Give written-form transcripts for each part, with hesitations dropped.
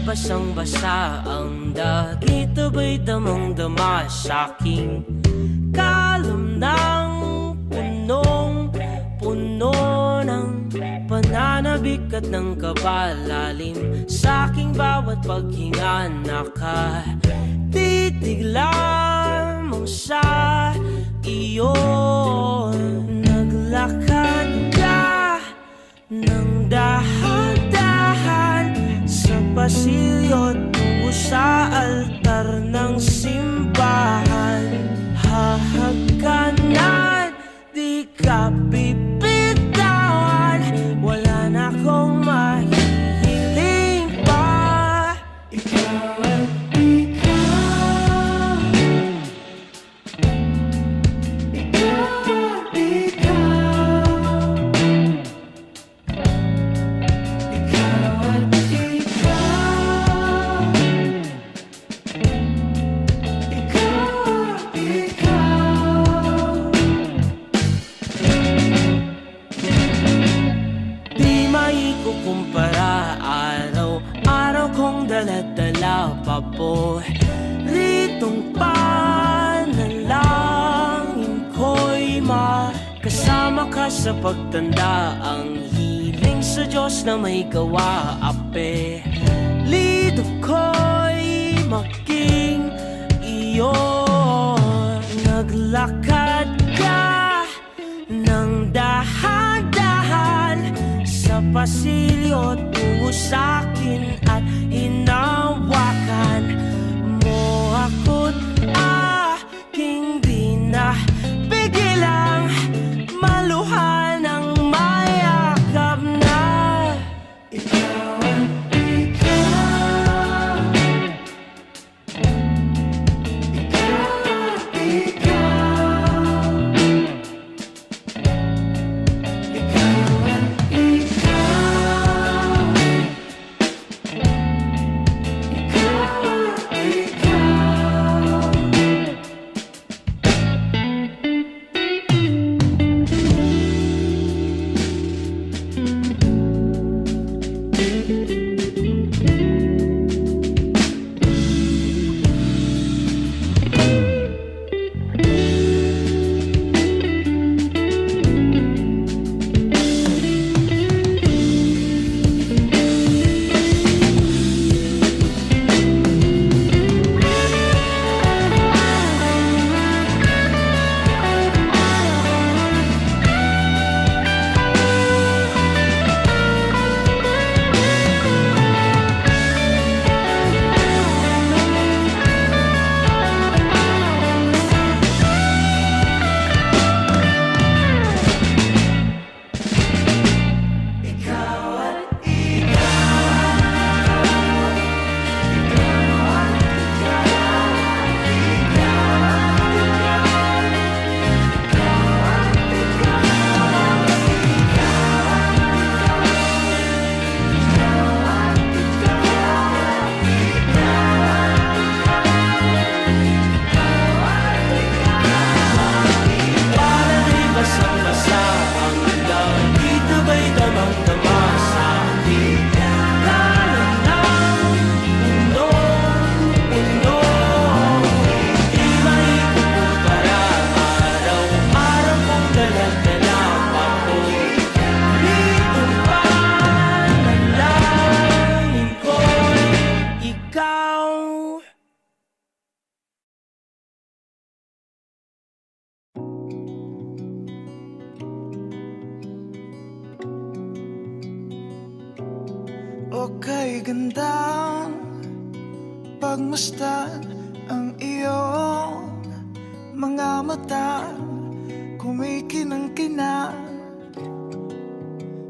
Basang-basa ang dagit, aba'y damang-dama sa'king kalam ng punong-puno ng pananabik at ng kabalalim. Sa'king bawat paghinga nakatitig lamang sa iyo. Naglakad ka ng dahan-dahan sa pasilyo tungo sa altar ng simbahan. Hahagkanan, di ka bibitawan, wala na akong mahihiling pa. Ikaw at ikaw, ikaw at ikaw, ikaw at kumpara, araw-araw kong dala-dala paboritong panalangin ko'y makasama ka sa pagtanda. Ang hiling sa Diyos na may gawa, apelido ko'y maging iyo. Naglakad ka ng dahan-dahan sa pasilyo tungo sa'kin at hinawakan mo ako't aking di na pigilang maluhan ng mayakap na. Ikaw at ikaw, ikaw at ikaw, ikaw at Okay, gandang pagmasdan ang iyong mga mata, kumikinang-kinang.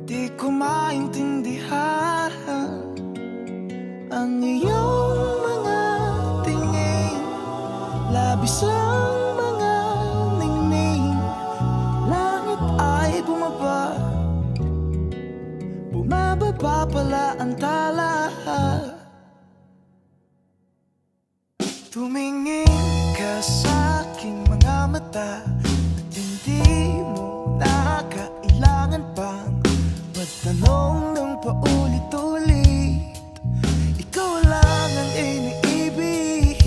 Di ko maintindihan ang iyong mga tingin, Bisang mga ningning, langit ay bumaba, bumababa pala ang tala. Tumingin ka sa aking mga mata at hindi mo na kailangan pang magtanong ng paulit-ulit. Ikaw lang ang iniibig,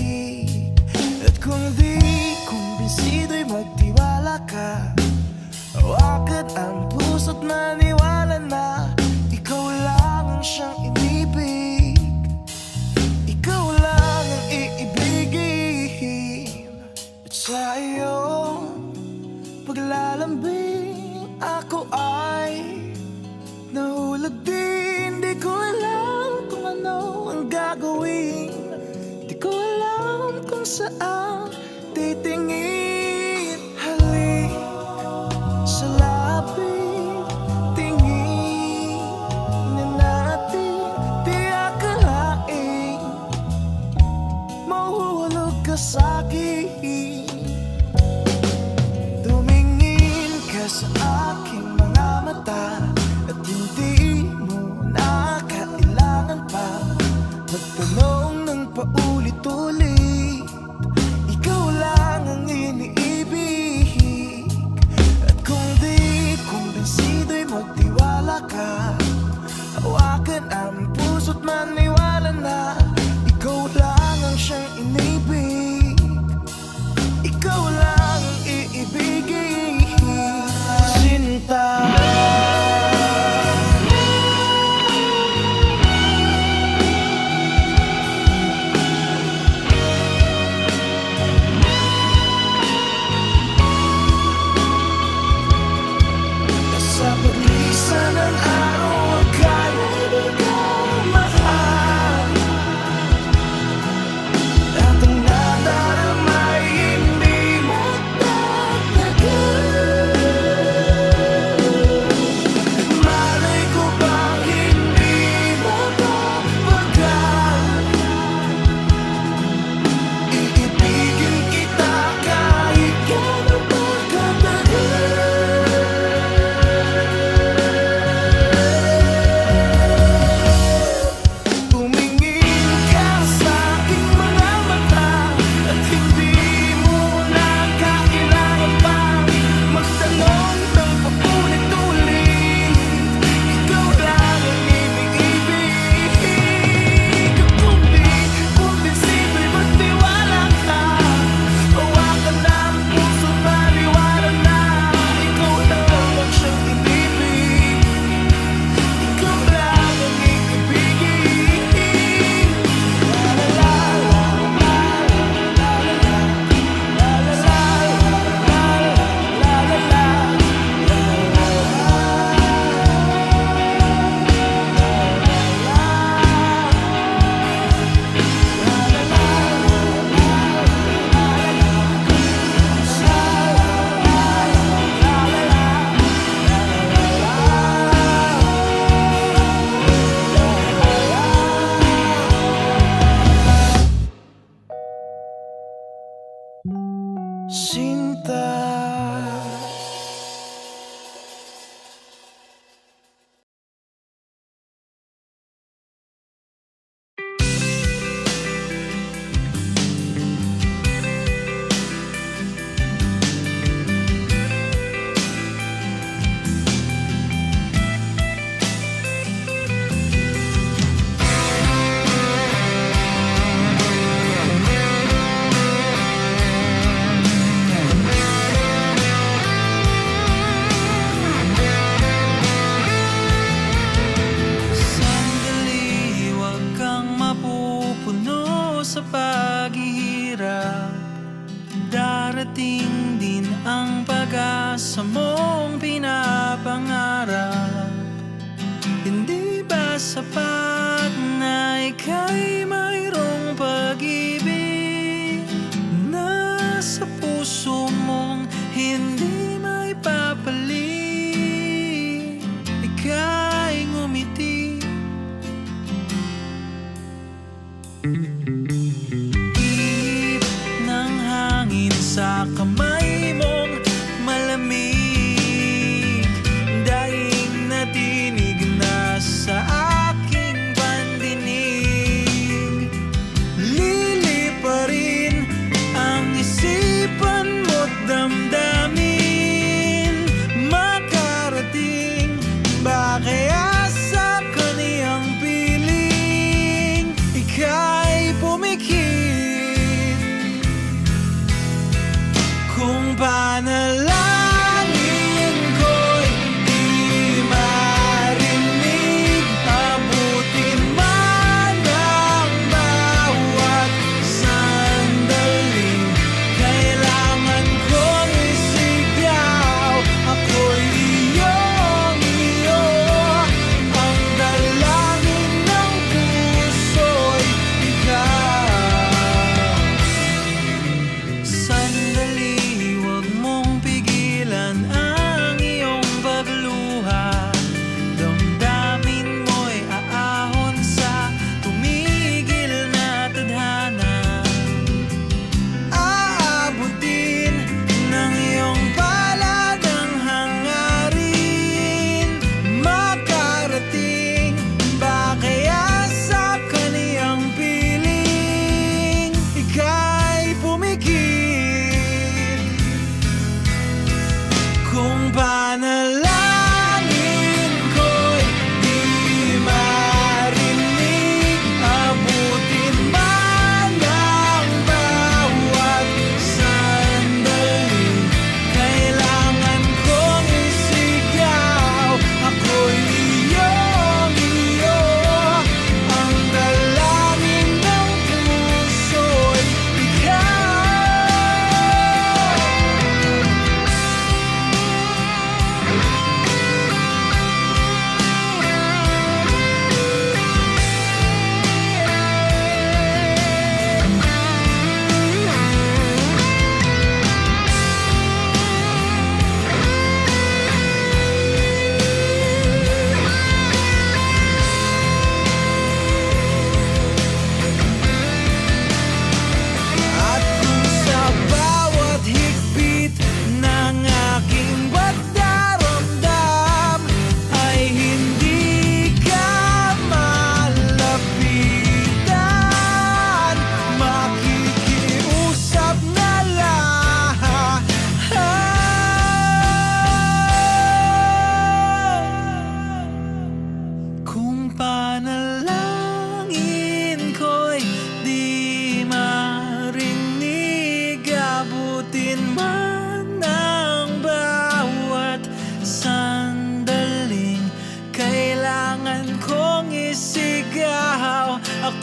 at kung di kumbinsido'y magtiwala ka. Hawakan ang puso't maniwala na ikaw lang ang siyang inibig. Ikaw lang ang iibigin. At sa iyong paglalambing ako ay nahulog din. Di ko alam kung ano ang gagawin, di ko alam kung saan titingin. Halik sa lapit, tingin na natin, di akalain mahuhulog ka sa'kin. Tumingin ka sa aking mga mata at hindi mo na kailangan pa magtanong ng paulit-ulit. Ikaw lang ang iniibig, at kung di kumbinsido'y magtiwala ka. Hawakan ang puso't maniwala na ikaw lang ang siyang inibig. Ikaw lang ang iibigin, Sinta. Sa paglisan ng araw, akala di ka mahal, at ang nadarama ay hindi magtatagal. Malay ko bang hindi mapapagal, iibigin kita kahit gano'n pa katagal. Tumingin ka sa aking mga mata at hindi mo na kailangan pang magtanong ng paulit-ulit. Ikaw lang ang iniibig, at kung di kumbinsido'y magtiwala ka. Hawakan ang puso't maniwala na ikaw lang ang siyang inibig. Ikaw lang ang iibigin. La la la la la la la Sinta. Sandali, huwag kang mapupuno sa paghihirap. Darating din ang pag-asa mong pinapangarap. Hindi ba sapat na ika'y mayroong pag-ibig na sa puso mong hindi may papalit? Ika'y ngumiti, ihip ng hangin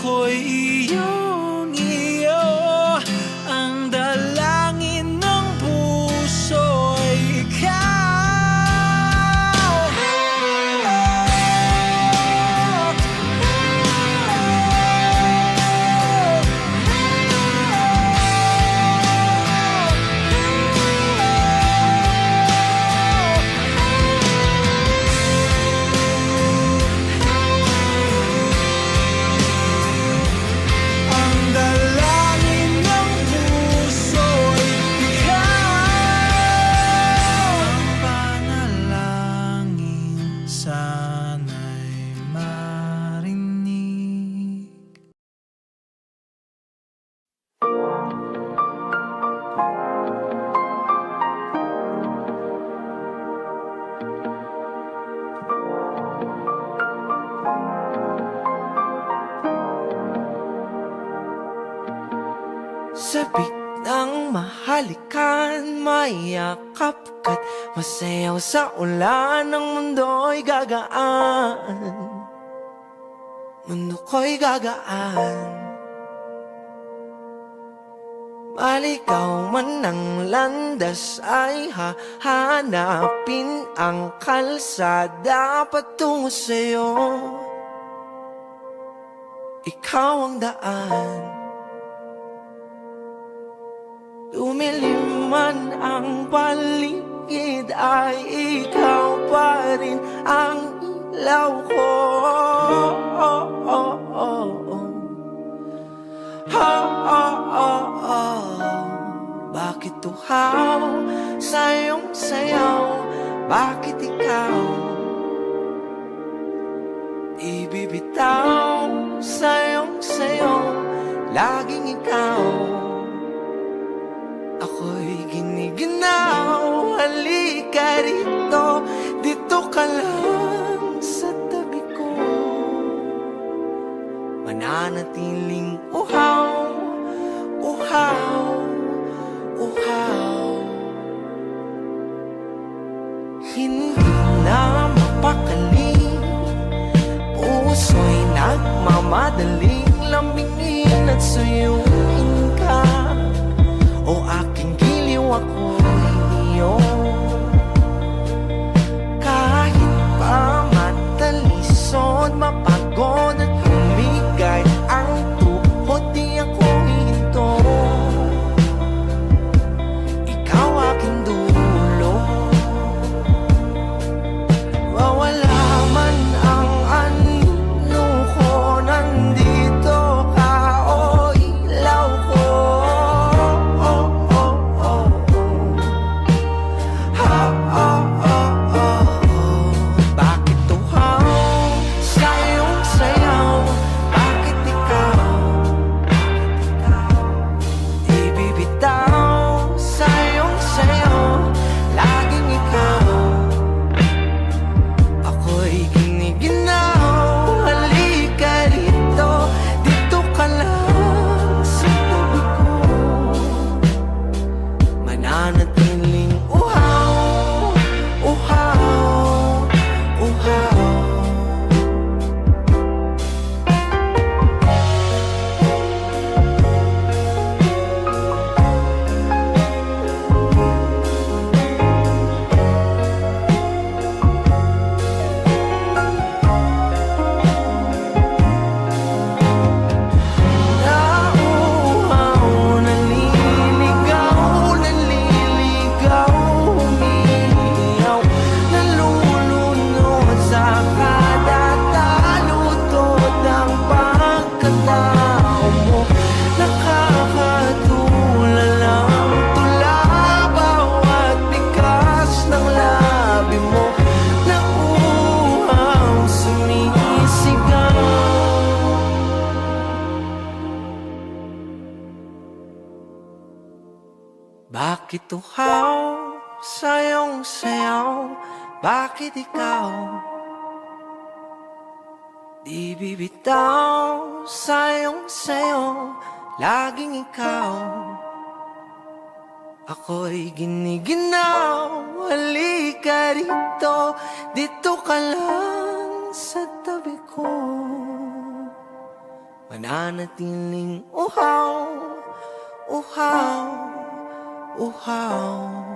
ako'y iyong iyo. Ang dalangin ng puso'y ikaw. Ang dalangin ng puso'y ikaw. Ang panalangin sana'y marinig. Sabik ng mahalikan, mayakap ka't masayaw sa ulan. Ang mundo'y gagaan, mundo ko'y gagaan. Maligaw man ang landas ay hahanapin ang kalsada patungo sa'yo. Ikaw ang daan. Lumilim man ang paligid ay ikaw pa rin ang ilaw ko. Bakit tuhaw sa iyong sayaw? Bakit ikaw ibibitaw sa iyong sayaw? Laging ikaw. Ako'y giniginaw, halika rito, dito ka lang sa tabi ko. Mananatiling uhaw, uhaw, uhaw. Hindi na mapakaling, puso'y nagmamadaling lambingin at suyuin ka. O aking giliw, ako'y iyo. Kahit pa matalisod, mapagod at humigay ang tuhod, di ako hinto. Ikaw aking dulo. Wawala man ang anino ko, nandito ka, o ilaw ko. Bakit tuhaw sa iyong sayaw? Bakit ikaw ibibitaw sa iyong sayaw? Laging ikaw. Ako'y giniginaw, halika rito, dito ka lang sa tabi ko. Mananatiling uhaw, uhaw, uhaw. Nauuhaw, naliligaw, naliligaw, umiiyaw, nalulunod sa kada talutod ng pagkatao mo. Nakakatulala ang tula, bawat bigas ng labi mo. Nauuhaw, sumisigaw. Bakit tuhaw sa iyong sayaw? Bakit ikaw di bibitaw sa iyong sayaw? Laging ikaw. Ako'y giniginaw, halika rito, dito ka lang sa tabi ko. mananatiling uhaw, uhaw, uhaw.